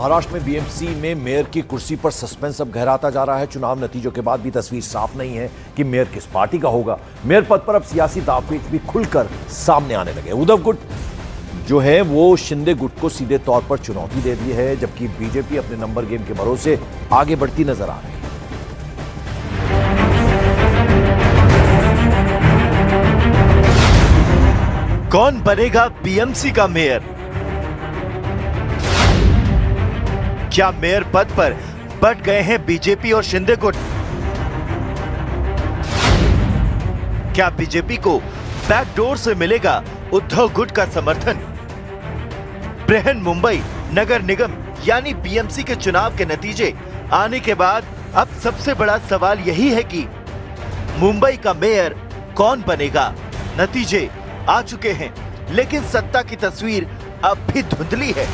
महाराष्ट्र में बीएमसी में मेयर की कुर्सी पर सस्पेंस अब गहराता जा रहा है। चुनाव नतीजों के बाद भी तस्वीर साफ नहीं है कि मेयर किस पार्टी का होगा। मेयर पद पर अब सियासी दांवपेच भी खुलकर सामने आने लगे। उद्धव गुट जो है वो शिंदे गुट को सीधे तौर पर चुनौती दे दी है, जबकि बीजेपी अपने नंबर गेम के भरोसे आगे बढ़ती नजर आ रही है। कौन बनेगा बीएमसी का मेयर? क्या मेयर पद पर बट गए हैं बीजेपी और शिंदे गुट? क्या बीजेपी को बैकडोर से मिलेगा उद्धव गुट का समर्थन? बृहन मुंबई नगर निगम यानी बीएमसी के चुनाव के नतीजे आने के बाद अब सबसे बड़ा सवाल यही है कि मुंबई का मेयर कौन बनेगा। नतीजे आ चुके हैं, लेकिन सत्ता की तस्वीर अब भी धुंधली है।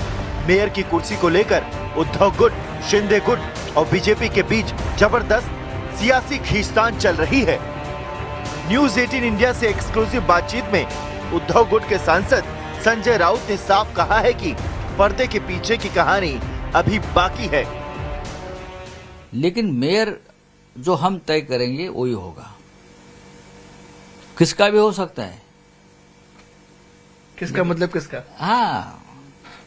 मेयर की कुर्सी को लेकर उद्धव गुट, शिंदे गुट और बीजेपी के बीच जबरदस्त सियासी खींचतान चल रही है। न्यूज 18 इंडिया से एक्सक्लूसिव बातचीत में उद्धव गुट के सांसद संजय राउत ने साफ कहा है कि पर्दे के पीछे की कहानी अभी बाकी है। लेकिन मेयर जो हम तय करेंगे वही होगा। किसका भी हो सकता है। किसका मतलब किसका? हाँ,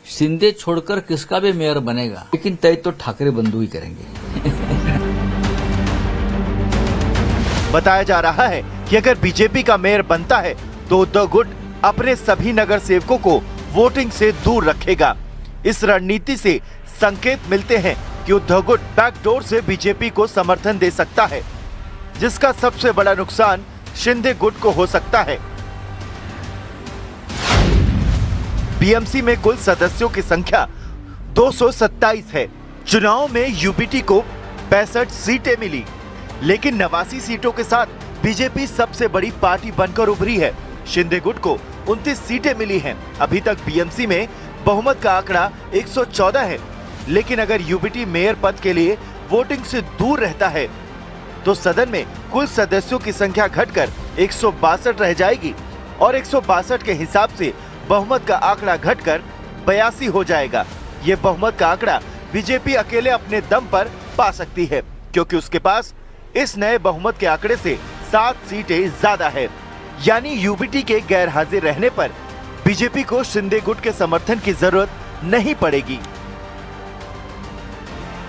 शिंदे छोड़कर किसका भी मेयर बनेगा, लेकिन तय तो ठाकरे बंधु ही करेंगे। बताया जा रहा है कि अगर बीजेपी का मेयर बनता है तो उद्धव गुट अपने सभी नगर सेवकों को वोटिंग से दूर रखेगा। इस रणनीति से संकेत मिलते हैं कि उद्धव गुट बैकडोर से बीजेपी को समर्थन दे सकता है, जिसका सबसे बड़ा नुकसान शिंदे गुट को हो सकता है। बीएमसी में कुल सदस्यों की संख्या 227 है। चुनाव में यूपीटी को 65 सीटें मिली, लेकिन 89 सीटों के साथ बीजेपी सबसे बड़ी पार्टी बनकर उभरी है। शिंदे गुट को 29 सीटें मिली हैं। अभी तक बीएमसी में बहुमत का आंकड़ा 114 है, लेकिन अगर यूपीटी मेयर पद के लिए वोटिंग से दूर रहता है तो सदन में कुल सदस्यों की संख्या घटकर 162 रह जाएगी और 162 के हिसाब से बहुमत का आंकड़ा घटकर 82 हो जाएगा। ये बहुमत का आंकड़ा बीजेपी अकेले अपने दम पर पा सकती है, क्योंकि उसके पास इस नए बहुमत के आंकड़े से 7 सीटें ज्यादा है। यानी यूपीटी के गैर हाजिर रहने पर बीजेपी को शिंदे गुट के समर्थन की जरूरत नहीं पड़ेगी।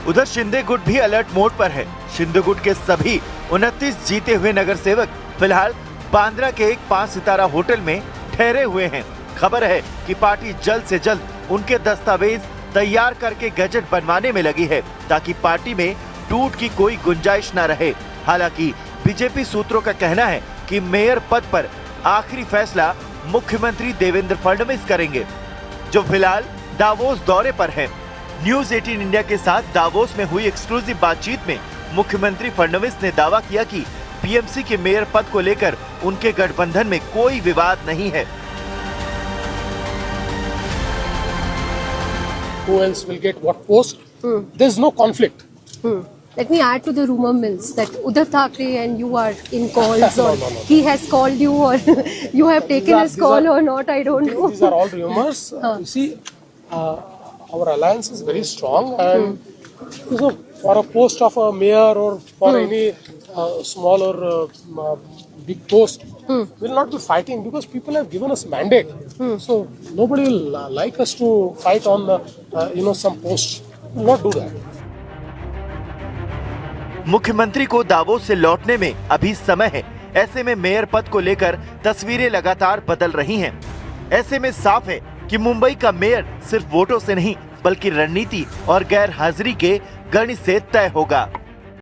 उधर शिंदे गुट भी अलर्ट मोड पर है। शिंदे गुट के सभी 29 जीते हुए नगर सेवक फिलहाल बांद्रा के एक 5 सितारा होटल में ठहरे हुए हैं। खबर है कि पार्टी जल्द से जल्द उनके दस्तावेज तैयार करके गजट बनवाने में लगी है, ताकि पार्टी में टूट की कोई गुंजाइश न रहे। हालांकि बीजेपी सूत्रों का कहना है कि मेयर पद पर आखिरी फैसला मुख्यमंत्री देवेंद्र फडणवीस करेंगे, जो फिलहाल दावोस दौरे पर हैं। न्यूज 18 इंडिया के साथ दावोस में हुई एक्सक्लूसिव बातचीत में मुख्यमंत्री फडणवीस ने दावा किया कि बीएमसी के मेयर पद को लेकर उनके गठबंधन में कोई विवाद नहीं है। Who else will get what post? There's no conflict. Let me add to the rumor mills that Uddhav Thackeray and you are in calls, or he has called you, or you have taken his call or not. I don't know. These are all rumors. You see, our alliance is very strong, and so for a post of a mayor or for any small or big post, we'll not be fighting because people have given us mandate. So nobody will like us to fight on the some posts. We'll not do that. मुख्यमंत्री को Davos से लौटने में अभी समय है। ऐसे में मेयर पद को लेकर तस्वीरें लगातार बदल रही हैं। ऐसे में साफ है कि मुंबई का मेयर सिर्फ वोटों से नहीं, बल्कि रणनीति और गैर हाजिरी के गणित से तय होगा।